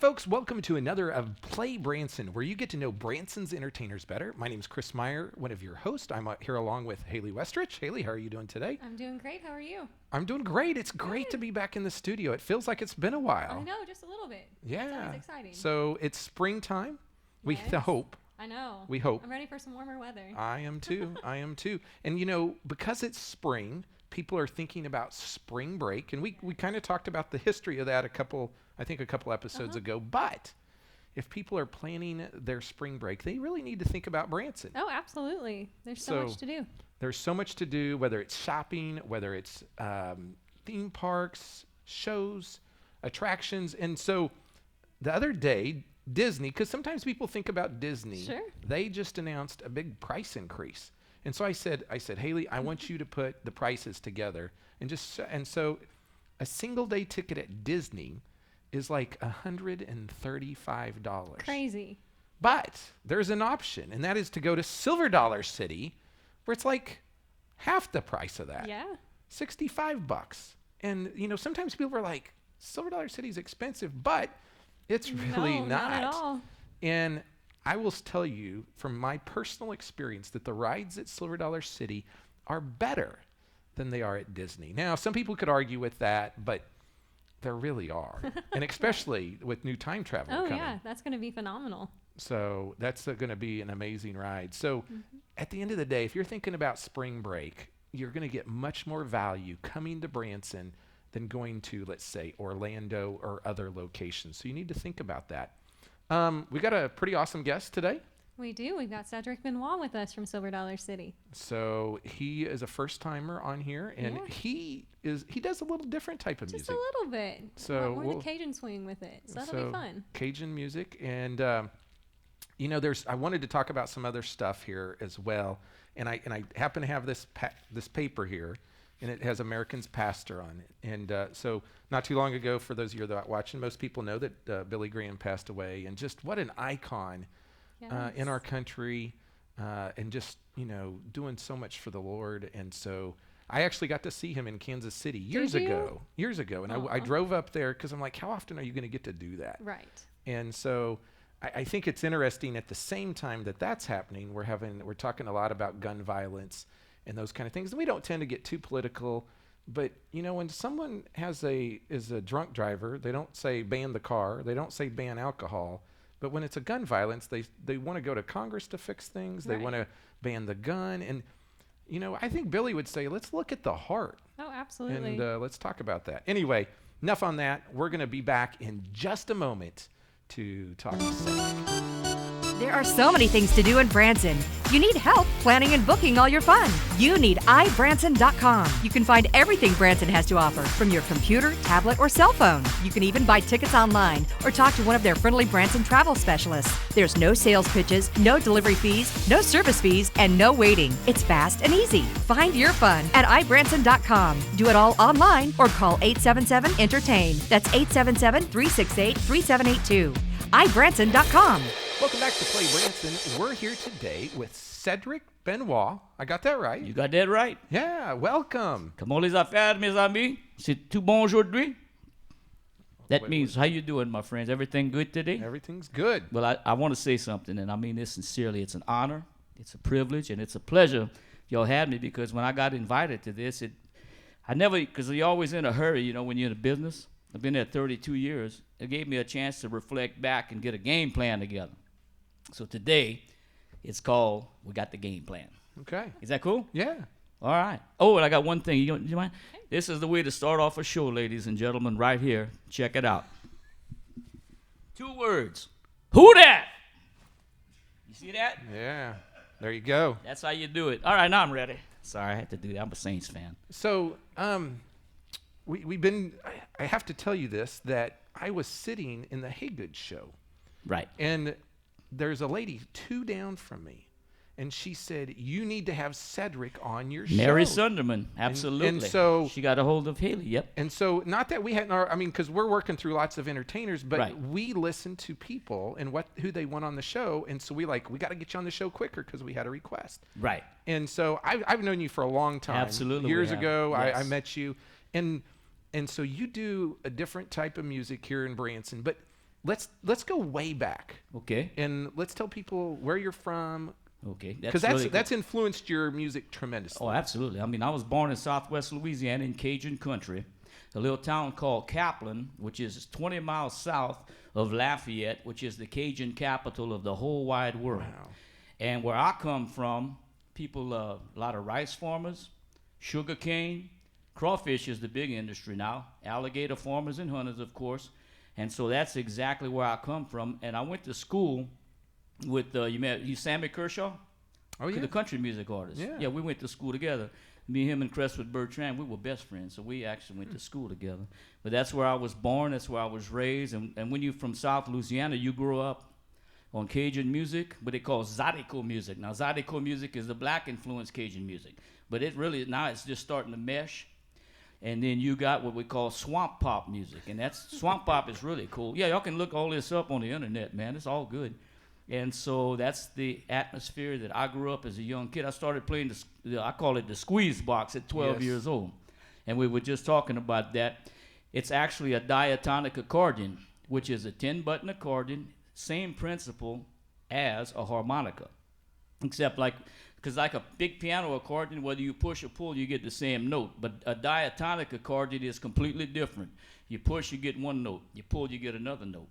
folks, welcome to another of Play Branson, where you get to know Branson's entertainers better. My name is Chris Meyer, one of your hosts. I'm here along with Haley Westrich. Haley, how are you doing today? I'm doing great. How are you? I'm doing great. It's great to be back in the studio. It feels like it's been a while. I know, just a little bit. Yeah. It's always exciting. So it's springtime. We Yes. hope. I know. We hope. I'm ready for some warmer weather. I am too. I am too. And you know, because it's spring, people are thinking about spring break. And we kind of talked about the history of that a couple episodes ago. But if people are planning their spring break, they really need to think about Branson. Oh, absolutely. There's so much to do. There's so much to do, whether it's shopping, whether it's theme parks, shows, attractions. And so the other day, Disney, because sometimes people think about Disney, Sure. they just announced a big price increase. And so I said, Haley, I want you to put the prices together. And so a single day ticket at Disney is like $135. Crazy. But there's an option, and that is to go to Silver Dollar City, where it's like half the price of that. Yeah. $65. And you know, sometimes people are like, Silver Dollar City is expensive, but it's really not at all. And I will tell you from my personal experience that the rides at Silver Dollar City are better than they are at Disney. Now, some people could argue with that, but there really are. And especially with new time travel coming. Yeah, that's going to be phenomenal. So that's going to be an amazing ride. So at the end of the day, if you're thinking about spring break, you're going to get much more value coming to Branson than going to, let's say, Orlando or other locations. So you need to think about that. We got a pretty awesome guest today. We do. We've got Cedric Benoit with us from Silver Dollar City. So he is a first timer on here, and he does a little different type of music. Just a little bit. So more the Cajun swing with it. So that'll be fun. Cajun music, and you know, I wanted to talk about some other stuff here as well, and I happen to have this paper here, and it has American's Pastor on it. And so not too long ago, for those of you that are watching, most people know that Billy Graham passed away, and just what an icon in our country, and just, you know, doing so much for the Lord. And so I actually got to see him in Kansas City years ago. And I drove up there because I'm like, how often are you going to get to do that? Right. And so I think it's interesting at the same time that that's happening, we're talking a lot about gun violence and those kind of things. And we don't tend to get too political, but you know, when someone is a drunk driver, they don't say ban the car, they don't say ban alcohol. But when it's a gun violence, they want to go to Congress to fix things. They want to ban the gun. And, you know, I think Billy would say, let's look at the heart. Oh, absolutely. And let's talk about that. Anyway, enough on that. We're going to be back in just a moment to talk to Cedric. There are so many things to do in Branson. You need help planning and booking all your fun. You need iBranson.com. You can find everything Branson has to offer from your computer, tablet, or cell phone. You can even buy tickets online or talk to one of their friendly Branson travel specialists. There's no sales pitches, no delivery fees, no service fees, and no waiting. It's fast and easy. Find your fun at iBranson.com. Do it all online or call 877-ENTERTAIN. That's 877-368-3782. iBranson.com. Welcome back to Play Branson. We're here today with Cedric Benoit. I got that right? You got that right. Yeah, welcome. Comment les affaires, mes amis? C'est tout bon aujourd'hui? That means, how you doing, my friends? Everything good today? Everything's good. Well, I want to say something, and I mean this sincerely. It's an honor, it's a privilege, and it's a pleasure y'all had me, because when I got invited to this, because you're always in a hurry, you know, when you're in a business. I've been there 32 years. It gave me a chance to reflect back and get a game plan together. So today, it's called We Got the Game Plan. Okay. Is that cool? Yeah. All right. Oh, and I got one thing. You mind? This is the way to start off a show, ladies and gentlemen, right here. Check it out. 2 words. Who dat? You see that? Yeah. There you go. That's how you do it. All right, now I'm ready. Sorry, I had to do that. I'm a Saints fan. So, I have to tell you this, that I was sitting in the Haygood show. Right. And there's a lady 2 down from me, and she said, you need to have Cedric on your show. Mary Sunderman, absolutely. And so she got a hold of Haley, yep. And so, not that we hadn't, because we're working through lots of entertainers, but we listen to people and who they want on the show, and so we got to get you on the show quicker because we had a request. Right. And so I've known you for a long time. Absolutely. Years ago, yes. I met you, and so you do a different type of music here in Branson, but let's go way back, Okay. and let's tell people where you're from, Okay. because that's influenced your music tremendously. Oh, absolutely. I mean, I was born in Southwest Louisiana in Cajun country, a little town called Kaplan, which is 20 miles south of Lafayette, which is the Cajun capital of the whole wide world. Wow. And where I come from, people, a lot of rice farmers, sugar cane, crawfish is the big industry now, alligator farmers and hunters, of course. And so that's exactly where I come from. And I went to school with, you Sammy Kershaw? Oh, yeah. The country music artist. Yeah. We went to school together. Me, him, and Crestwood Bertrand, we were best friends, so we actually went to school together. But that's where I was born, that's where I was raised. And when you're from South Louisiana, you grew up on Cajun music, what they call Zydeco music. Now, Zydeco music is the black-influenced Cajun music. But it really, now it's just starting to mesh. And then you got what we call swamp pop music. And that's swamp pop is really cool. Yeah, y'all can look all this up on the internet, man. It's all good. And so that's the atmosphere that I grew up as a young kid. I started playing, I call it the squeeze box at 12 Yes. years old. And we were just talking about that. It's actually a diatonic accordion, which is a 10-button accordion, same principle as a harmonica. Except because like a big piano accordion, whether you push or pull, you get the same note. But a diatonic accordion is completely different. You push, you get one note. You pull, you get another note.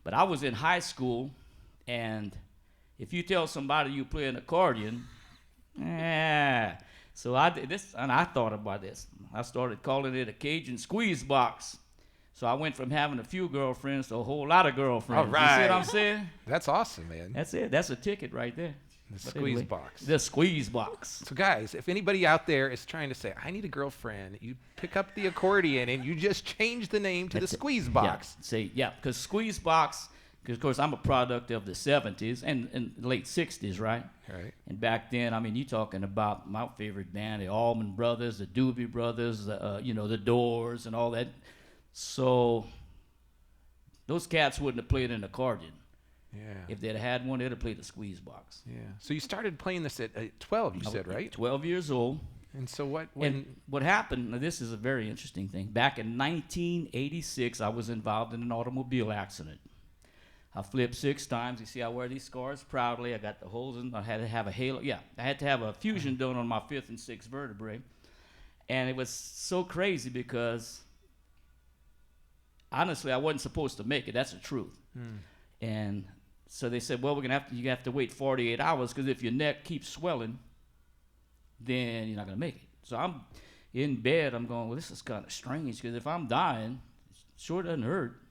But I was in high school, and if you tell somebody you play an accordion, so I thought about this. I started calling it a Cajun squeeze box. So I went from having a few girlfriends to a whole lot of girlfriends. All right. You see what I'm saying? That's awesome, man. That's it. That's a ticket right there. The But squeeze anyway, box. The squeeze box. So guys, if anybody out there is trying to say, I need a girlfriend, you pick up the accordion and you just change the name to That's the it. squeeze box. Because squeeze box, because of course I'm a product of the 70s and late 60s, right? Right. And back then, I mean, you talking about my favorite band, the Allman Brothers, the Doobie Brothers, the Doors and all that. So those cats wouldn't have played an accordion. Yeah. If they'd had one, they'd have played the squeeze box. Yeah. So you started playing this at 12, you said, right? 12 years old. And so what? And what happened, now this is a very interesting thing. Back in 1986, I was involved in an automobile accident. I flipped 6 times. You see, I wear these scars proudly. I got the holes in. I had to have a halo. Yeah, I had to have a fusion done on my 5th and 6th vertebrae. And it was so crazy because, honestly, I wasn't supposed to make it. That's the truth. And so they said, well, you have to wait 48 hours because if your neck keeps swelling, then you're not going to make it. So I'm in bed. I'm going, well, this is kind of strange because if I'm dying, it sure doesn't hurt.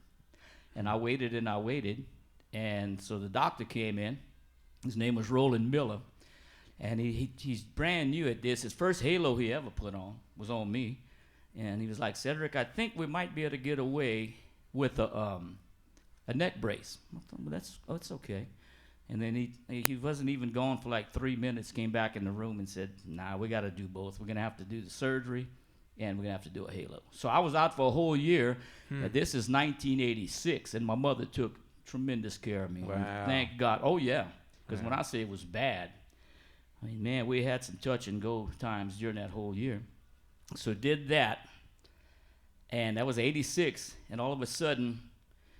And I waited and I waited. And so the doctor came in. His name was Roland Miller. And he's brand new at this. His first halo he ever put on was on me. And he was like, Cedric, I think we might be able to get away with a neck brace. I thought, well, it's okay. And then he wasn't even gone for like 3 minutes, came back in the room and said, nah, we got to do both. We're going to have to do the surgery, and we're going to have to do a halo. So I was out for a whole year. This is 1986, and my mother took tremendous care of me. Wow. Thank God. Oh, yeah, because when I say it was bad, I mean, man, we had some touch and go times during that whole year. So did that, and that was 86, and all of a sudden,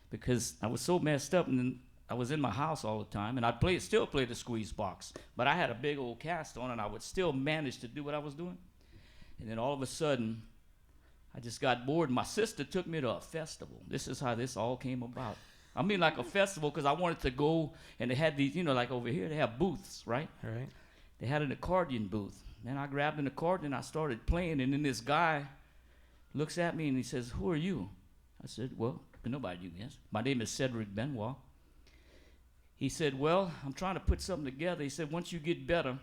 because I was so messed up, and then I was in my house all the time, and I'd still play the squeeze box, but I had a big old cast on, and I would still manage to do what I was doing. And then all of a sudden, I just got bored. My sister took me to a festival. This is how this all came about. I mean, like a festival, because I wanted to go, and they had these, like over here, they have booths, right? Right. They had an accordion booth. And I grabbed an accordion, I started playing, and then this guy looks at me, and he says, who are you? I said, well, nobody you guess. My name is Cedric Benoit. He said, well, I'm trying to put something together. He said, once you get better,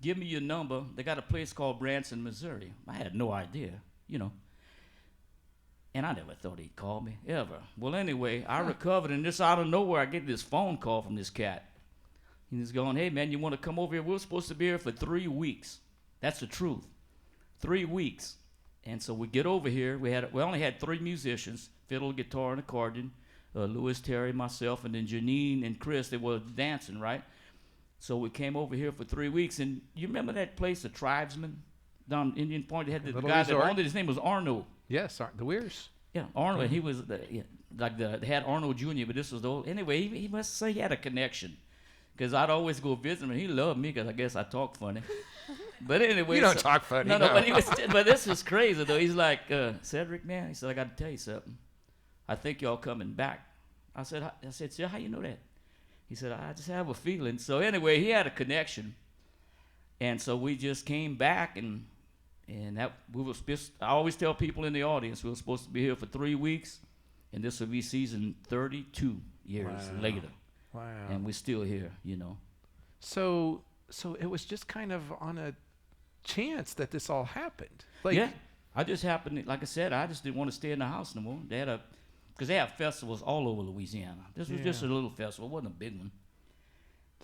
give me your number. They got a place called Branson, Missouri. I had no idea, And I never thought he'd call me, ever. Well, anyway, I recovered, and just out of nowhere, I get this phone call from this cat. He's going, hey, man, you want to come over here? We're supposed to be here for 3 weeks. That's the truth. 3 weeks. And so we get over here. We only had 3 musicians, fiddle, guitar, and accordion. Louis, Terry, myself, and then Janine and Chris, they were dancing, right? So we came over here for 3 weeks. And you remember that place, the Tribesmen, down Indian Point? They had the guy that owned it. His name was Arno. Yes, the Weirs. Yeah, Arnold. He was they had Arnold Jr., but this was the old. Anyway, he must say he had a connection, because I'd always go visit him, and he loved me because I guess I talk funny. But anyway, You don't talk funny. No, but this was crazy though. He's like, Cedric, man. He said, I got to tell you something. I think y'all coming back. I said, sir, how you know that? He said, I just have a feeling. So anyway, he had a connection, and so we just came back, and that we were. I always tell people in the audience we were supposed to be here for 3 weeks, and this will be season 32 years later. Wow. And we're still here, you know. So it was just kind of on a chance that this all happened. Like, Yeah, I just happened, like I said, I just didn't want to stay in the house no more. Because they have festivals all over Louisiana. This was just a little festival. It wasn't a big one.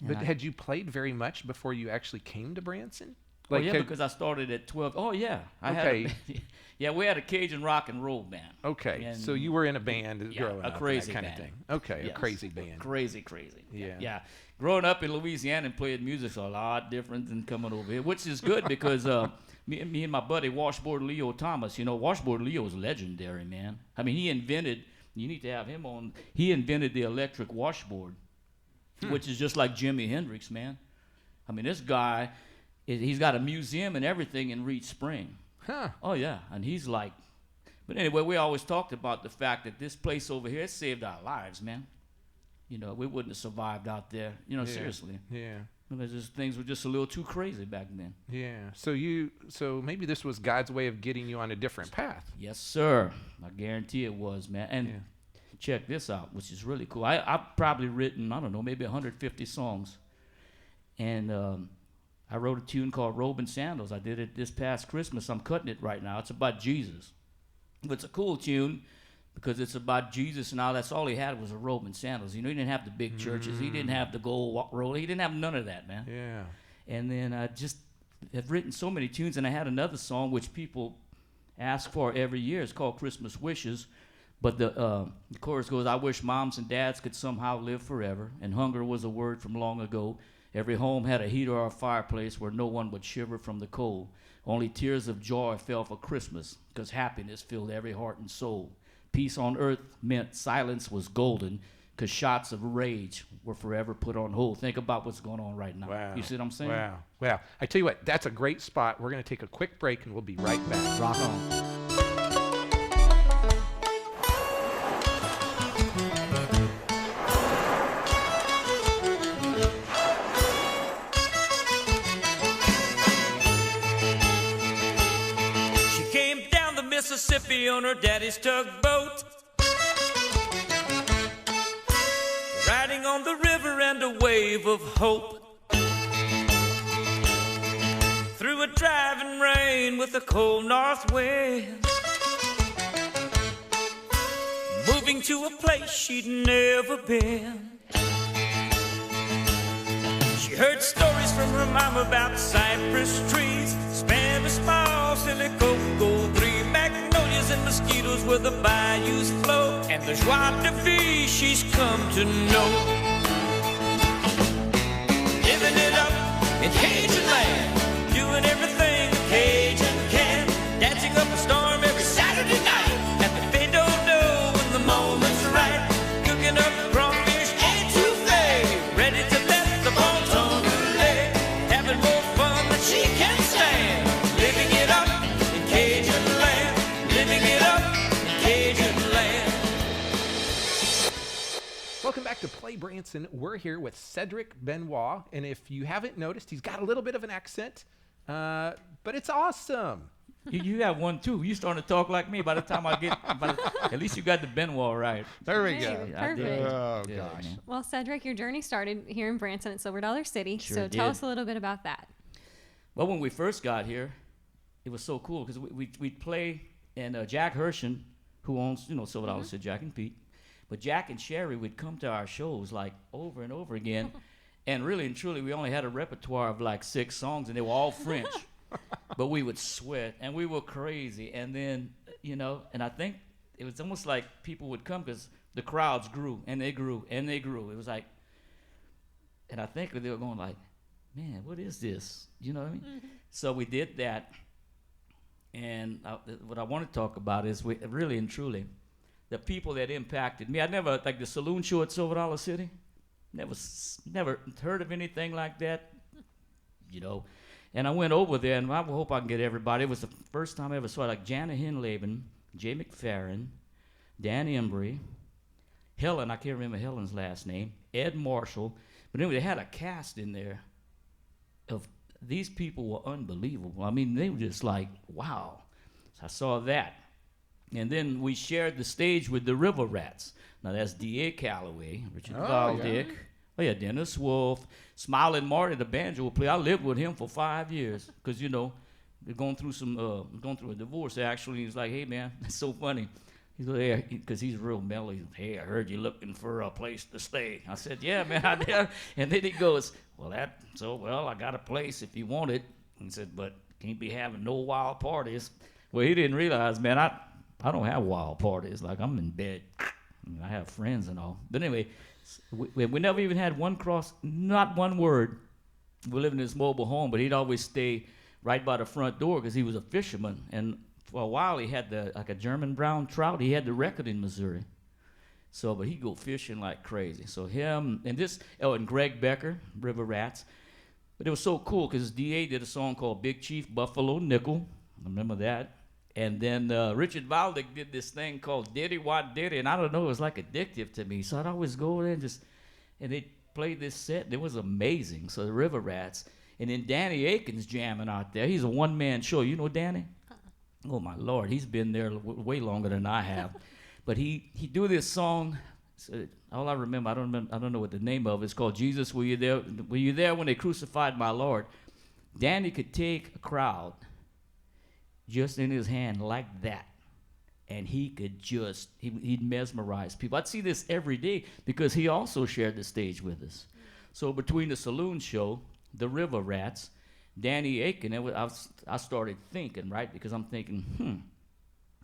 But had you played very much before you actually came to Branson? Because I started at 12. Oh, yeah. We had a Cajun rock and roll band. Okay, And so you were in a band growing up, a crazy that kind band. of thing. Okay, Yes. a crazy band. Crazy. Yeah. Growing up in Louisiana and playing music's a lot different than coming over here, which is good because me and my buddy Washboard Leo Thomas, Washboard Leo is legendary, man. I mean, you need to have him on, he invented the electric washboard, which is just like Jimi Hendrix, man. I mean, this guy, he's got a museum and everything in Reed Spring. Huh. Oh, yeah, and he's like, but anyway, we always talked about the fact that this place over here saved our lives, man. We wouldn't have survived out there, seriously. Yeah. Because things were just a little too crazy back then. Yeah. So maybe this was God's way of getting you on a different path. Yes, sir. I guarantee it was, man. And check this out, which is really cool. I've probably written, I don't know, maybe 150 songs. And I wrote a tune called Robe and Sandals. I did it this past Christmas. I'm cutting it right now. It's about Jesus. But it's a cool tune because it's about Jesus, and that's all he had was a robe and sandals. He didn't have the big churches. He didn't have the gold roller. He didn't have none of that, man. Yeah. And then I just have written so many tunes, and I had another song which people ask for every year. It's called Christmas Wishes. But the chorus goes, I wish moms and dads could somehow live forever, and hunger was a word from long ago. Every home had a heater or a fireplace where no one would shiver from the cold. Only tears of joy fell for Christmas, because happiness filled every heart and soul. Peace on earth meant silence was golden, because shots of rage were forever put on hold. Think about what's going on right now. Wow. You see what I'm saying? Wow. I tell you what, that's a great spot. We're going to take a quick break, and we'll be right back. Rock on. Mississippi on her daddy's tugboat, riding on the river and a wave of hope, through a driving rain with a cold north wind, moving to a place she'd never been. She heard stories from her mom about cypress trees, Spanish moss, silly cocoa, three magnolias and mosquitoes where the bayous flow, and the joie de vivre she's come to know. Living it up in Cajun land, doing everything a Cajun can, dancing up a storm every Saturday night at the Fado Do when the moment's right, cooking up crawfish and souffle, ready to let the bon ton roulette, having more fun than she can stand. Living it up in Cajun land, living it up in Cajun land. Welcome back to Play Branson. We're here with Cedric Benoit, and if you haven't noticed, he's got a little bit of an accent, but it's awesome. You have one too. You starting to talk like me by the time I get. At least you got the Benoit right. There we Right, go. I did. perfect. Oh, Yeah, gosh. man. Well, Cedric, your journey started here in Branson at Silver Dollar City. Sure so tell did. us a little bit about that. Well, when we first got here, it was so cool because we'd play, and Jack Hershen, who owns Silver Dollar City, Jack and Pete, but Jack and Sherry would come to our shows like over and over again, and really and truly we only had a repertoire of like 6 songs, and they were all French, but we would sweat and we were crazy, and then and I think it was almost like people would come because the crowds grew and they grew and they grew. It was like, and I think they were going like, man, what is this? You know what I mean? So we did that, and what I want to talk about is we really and truly, the people that impacted me. I never, like the saloon show at Silver Dollar City, never heard of anything like that, you know. And I went over there, and I hope I can get everybody. It was the first time I ever saw it, like Jana Hinlaben, Jay McFerrin, Dan Embry, Helen, I can't remember Helen's last name, Ed Marshall. But anyway, they had a cast in there of these people were unbelievable. I mean, they were just like, wow. So I saw that. And then we shared the stage with the River Rats. Now that's D.A. Calloway, Richard Valdick. Yeah. Oh, yeah, Dennis Wolf, Smiling Marty, the banjo player. I lived with him for 5 years because, you know, we're going through a divorce, actually. He's like, hey, man, that's so funny. He's like, yeah, because he's real mellow. He's like, hey, I heard you looking for a place to stay. I said, yeah, man, I did. And then he goes, well, I got a place if you want it. He said, but can't be having no wild parties. Well, he didn't realize, man, I don't have wild parties. Like, I'm in bed. I have friends and all. But anyway, we never even had not one word. We lived in this mobile home, but he'd always stay right by the front door because he was a fisherman. And for a while, he had like a German brown trout. He had the record in Missouri. So, but he'd go fishing like crazy. So him and Greg Becker, River Rats. But it was so cool because D.A. did a song called Big Chief Buffalo Nickel. I remember that. And then Richard Valdick did this thing called Diddy What Diddy, and I don't know, it was like addictive to me. So I'd always go there and they played this set, and it was amazing. So the River Rats, and then Danny Aiken's jamming out there. He's a one-man show. You know Danny? Oh my Lord, he's been there way longer than I have. But he do this song. So all I remember, I don't know what the name of it. It's called Jesus, Were You There? Were you there when they crucified my Lord? Danny could take a crowd just in his hand like that, and he could he'd mesmerize people. I'd see this every day because he also shared the stage with us. So between the saloon show, the River Rats, Danny Aiken, I started thinking, right, because I'm thinking,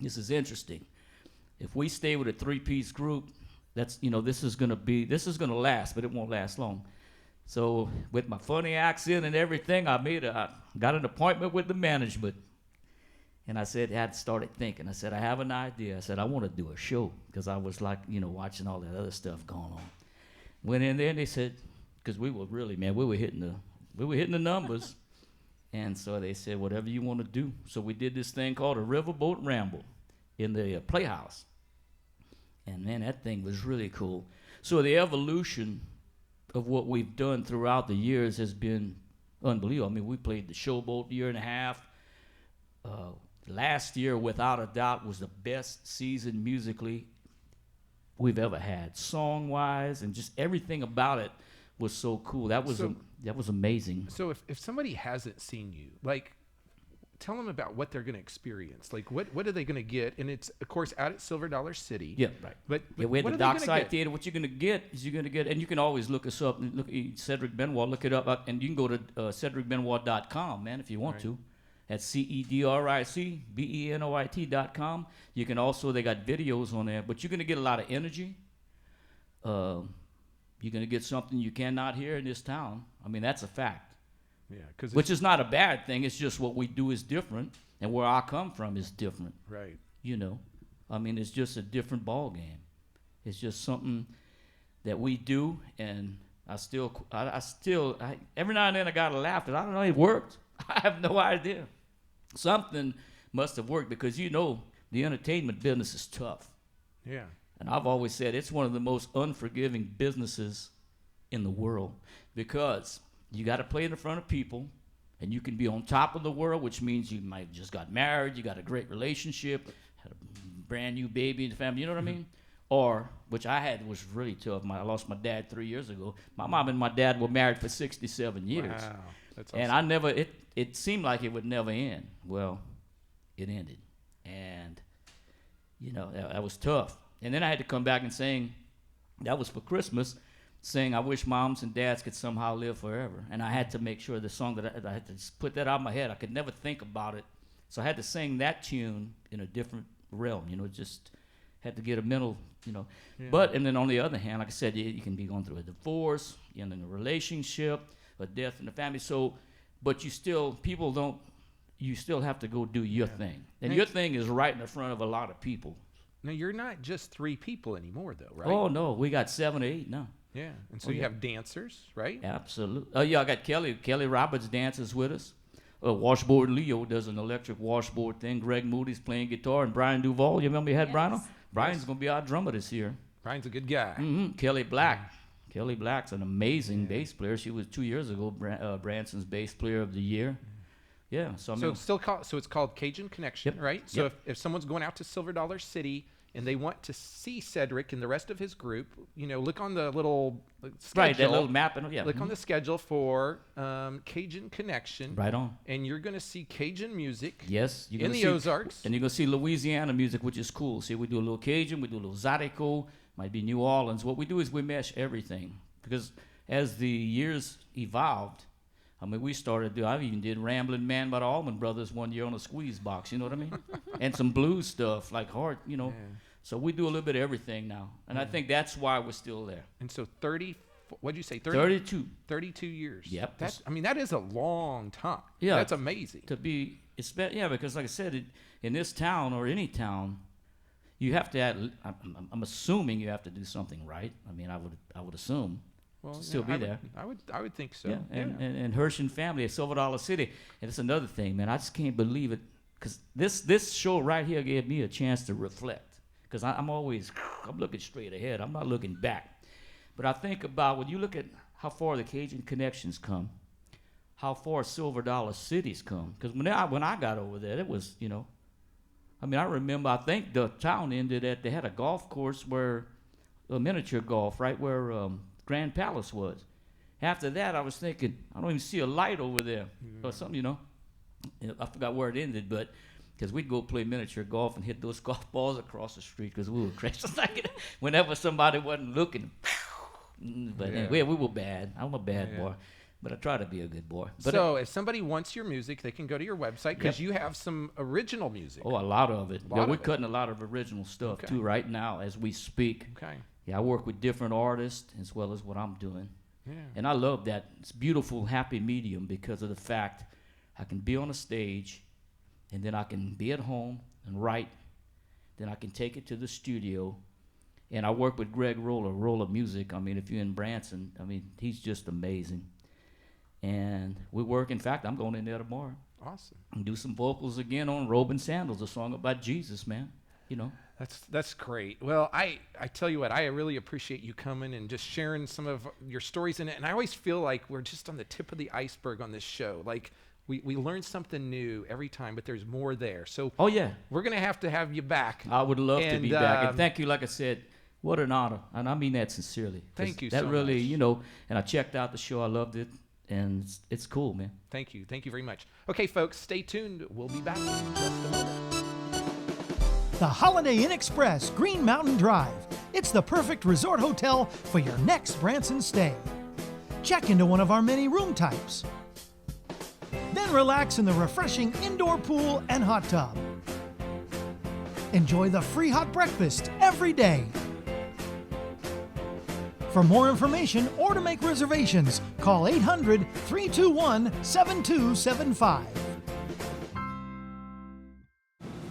this is interesting. If we stay with a three-piece group, this is gonna last, but it won't last long. So with my funny accent and everything, I got an appointment with the management. And I started thinking. I said, I have an idea. I said, I want to do a show because I was like, watching all that other stuff going on. Went in there and they said, because we were really, man, we were hitting the numbers. And so they said, whatever you want to do. So we did this thing called a Riverboat Ramble in the Playhouse. And man, that thing was really cool. So the evolution of what we've done throughout the years has been unbelievable. I mean, we played the Showboat a year and a half. Last year, without a doubt, was the best season musically we've ever had. Song-wise and just everything about it was so cool. That was amazing. So if somebody hasn't seen you, like, tell them about what they're going to experience. Like, what are they going to get? And it's, of course, out at Silver Dollar City. Yeah, right. But we had the Dockside Theater. What you're going to get is and you can always look us up. Look Cedric Benoit, look it up. And you can go to cedricbenoit.com, man, if you want to. At CEDRICBENOIT.com. You can also, they got videos on there, but you're going to get a lot of energy. You're going to get something you cannot hear in this town. I mean, that's a fact. Yeah, which is not a bad thing. It's just what we do is different, and where I come from is different. Right. I mean, it's just a different ball game. It's just something that we do, and I still, every now and then I got to laugh, and I don't know, it worked. I have no idea. Something must have worked because, the entertainment business is tough. Yeah. And I've always said it's one of the most unforgiving businesses in the world because you got to play in front of people and you can be on top of the world, which means you might have just got married, you got a great relationship, had a brand new baby in the family, you know what I mean? Or, which I had was really tough. I lost my dad 3 years ago. My mom and my dad were married for 67 years. Wow. That's awesome. And I never, it seemed like it would never end. Well, it ended. And, that was tough. And then I had to come back and sing, that was for Christmas, saying, I wish moms and dads could somehow live forever. And I had to make sure the song that I had to just put that out of my head. I could never think about it. So I had to sing that tune in a different realm, just had to get a mental, Yeah. But, and then on the other hand, like I said, you can be going through a divorce, in a relationship, a death in the family. So, but you still have to go do your thing. And your thing is right in the front of a lot of people. Now, you're not just 3 people anymore, though, right? Oh no, we got 7 or 8 now. Yeah, and so you have dancers, right? Absolutely. Oh yeah, I got Kelly Roberts dances with us. Washboard Leo does an electric washboard thing. Greg Moody's playing guitar, and Brian Duvall. You remember you had Brian on? Yes. Brian's gonna be our drummer this year. Brian's a good guy. Kelly Black. Kelly Black's an amazing bass player. She was 2 years ago Branson's bass player of the year. Yeah. So I mean, It's called Cajun Connection, Yep, right? So yep. if someone's going out to Silver Dollar City and they want to see Cedric and the rest of his group, look on the little schedule. right, that little map and yeah. Look on the schedule for Cajun Connection. Right on. And you're going to see Cajun music. Yes, in the Ozarks. And you're going to see Louisiana music, which is cool. See, we do a little Cajun, we do a little Zydeco, might be New Orleans. What we do is we mesh everything. Because as the years evolved, I mean, I even did Ramblin' Man by the Allman Brothers one year on a squeeze box, you know what I mean? And some blues stuff, like hard, Yeah. So we do a little bit of everything now. And I think that's why we're still there. And so what'd you say? 32. 32 years. Yep. That is a long time. Yeah. That's amazing. Because like I said, in this town or any town, you have to I'm assuming you have to do something right. I mean, I would assume. Well, Still be there. I would think so. Yeah, and Hirsch and family at Silver Dollar City. And it's another thing, man. I just can't believe it. Because this show right here gave me a chance to reflect. Because I'm looking straight ahead. I'm not looking back. But I think about when you look at how far the Cajun Connections come, how far Silver Dollar City's come. Because when I got over there, it was, I mean, I remember, I think the town ended at, they had a golf course a miniature golf, right where Grand Palace was. After that, I was thinking, I don't even see a light over there or something, I forgot where it ended, but because we'd go play miniature golf and hit those golf balls across the street because we were crazy. Whenever somebody wasn't looking. But anyway, we were bad. I'm a bad boy, but I try to be a good boy. But so if somebody wants your music, they can go to your website because you have some original music. Oh, a lot of it. We're cutting a lot of original stuff too right now as we speak. Okay. Yeah, I work with different artists as well as what I'm doing. Yeah. And I love that. It's beautiful, happy medium because of the fact I can be on a stage and then I can be at home and write. Then I can take it to the studio. And I work with Greg Roller Music. I mean, if you're in Branson, I mean, he's just amazing. And we work, in fact, I'm going in there tomorrow. Awesome. And do some vocals again on Robe and Sandals, a song about Jesus, man. That's great. Well, I tell you what, I really appreciate you coming and just sharing some of your stories in it. And I always feel like we're just on the tip of the iceberg on this show. Like we learn something new every time, but there's more there. So we're gonna have to have you back. I would love to be back. And thank you, like I said, what an honor. And I mean that sincerely. Thank you that so really, much. And I checked out the show. I loved it. And it's cool, man. Thank you. Thank you very much. Okay, folks, stay tuned. We'll be back in just a moment. The Holiday Inn Express, Green Mountain Drive. It's the perfect resort hotel for your next Branson stay. Check into one of our many room types. Then relax in the refreshing indoor pool and hot tub. Enjoy the free hot breakfast every day. For more information or to make reservations, call 800-321-7275.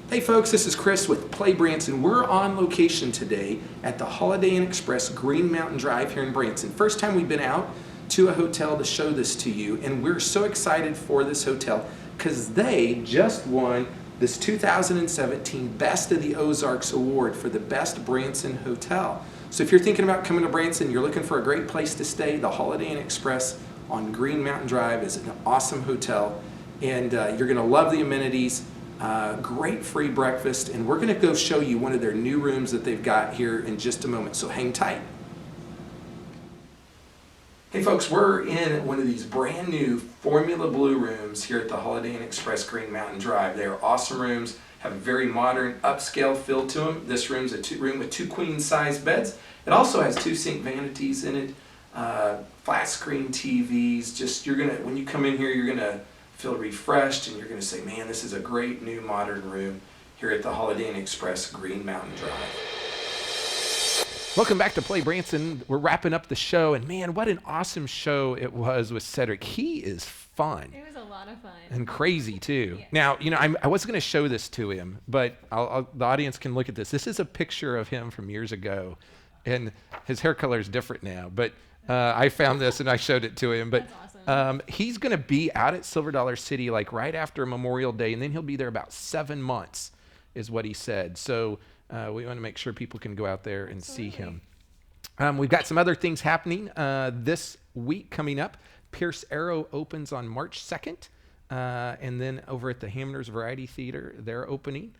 Hey folks, this is Chris with Play Branson. We're on location today at the Holiday Inn Express Green Mountain Drive here in Branson. First time we've been out to a hotel to show this to you, and we're so excited for this hotel because they just won this 2017 Best of the Ozarks Award for the Best Branson Hotel. So if you're thinking about coming to Branson, you're looking for a great place to stay, the Holiday Inn Express on Green Mountain Drive is an awesome hotel, and you're going to love the amenities. Great free breakfast, and we're going to go show you one of their new rooms that they've got here in just a moment, so hang tight. Hey folks, we're in one of these brand new Formula Blue rooms here at the Holiday Inn Express Green Mountain Drive. They are awesome rooms, have a very modern upscale feel to them. This room's a room with 2 queen-size beds. It also has 2 sink vanities in it, flat screen TVs. Just when you come in here, you're gonna feel refreshed, and you're going to say, man, this is a great new modern room here at the Holiday Inn Express Green Mountain Drive. Welcome back to Play Branson. We're wrapping up the show, and man, what an awesome show it was with Cedric. He is fun. It was a lot of fun. And crazy too. Yeah. Now, I was going to show this to him, but the audience can look at this. This is a picture of him from years ago, and his hair color is different now. But I found this and I showed it to him. But That's awesome. he's going to be out at Silver Dollar City like right after Memorial Day, and then he'll be there about 7 months, is what he said. So we want to make sure people can go out there and see him. We've got some other things happening this week coming up. Pierce Arrow opens on March 2nd. And then over at the Hamner's Variety Theater, they're opening.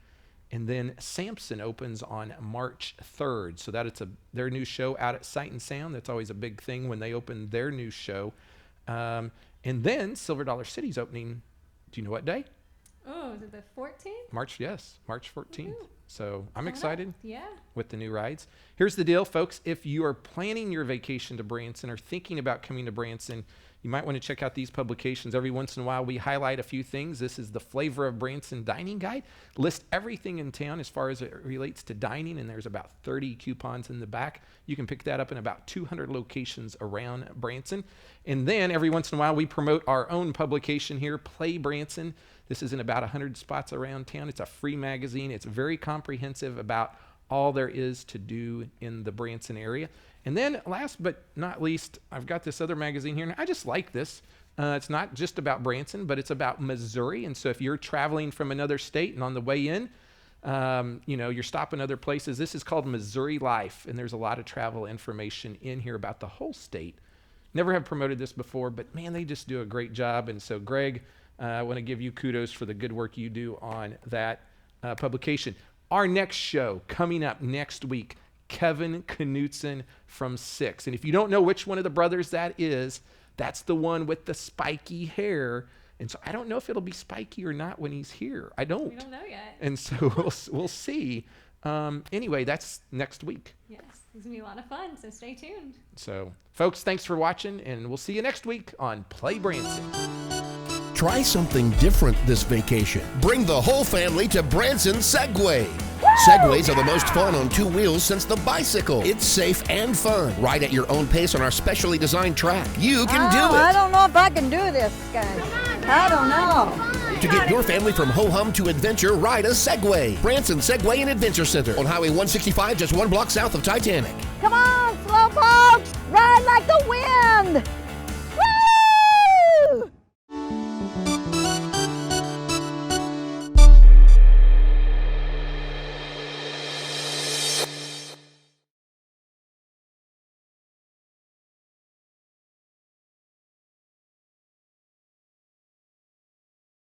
And then Samson opens on March 3rd. So that's their new show out at Sight and Sound. That's always a big thing when they open their new show. And then Silver Dollar City's opening, do you know what day? Oh, is it the 14th? March 14th. Woohoo. So I'm Coming up. excited Yeah. with the new rides. Here's the deal, folks. If you are planning your vacation to Branson or thinking about coming to Branson, you might want to check out these publications. Every once in a while, we highlight a few things. This is the Flavor of Branson Dining Guide. List everything in town as far as it relates to dining, and there's about 30 coupons in the back. You can pick that up in about 200 locations around Branson. And then every once in a while, we promote our own publication here, Play Branson. This is in about 100 spots around town. It's a free magazine. It's very comprehensive about all there is to do in the Branson area. And then last but not least, I've got this other magazine here, and I just like this. It's not just about Branson, but it's about Missouri. And so if you're traveling from another state and on the way in, you're stopping other places, this is called Missouri Life, and there's a lot of travel information in here about the whole state. Never have promoted this before, but man, they just do a great job. And so Greg, I want to give you kudos for the good work you do on that publication. Our next show coming up next week, Kevin Knutson from Six. And if you don't know which one of the brothers that is, that's the one with the spiky hair. And so I don't know if it'll be spiky or not when he's here. I don't. We don't know yet. And so we'll see. Anyway, that's next week. Yes, it's going to be a lot of fun, so stay tuned. So, folks, thanks for watching, and we'll see you next week on Play Branson. Try something different this vacation. Bring the whole family to Branson Segway. Segways are the most fun on two wheels since the bicycle. It's safe and fun. Ride at your own pace on our specially designed track. You can do I it. don't know if I can do this, guys. I don't know. To get your family from ho-hum to adventure, ride a Segway. Branson Segway and Adventure Center on Highway 165, just 1 block south of Titanic. Come on, slowpokes! Ride like the wind!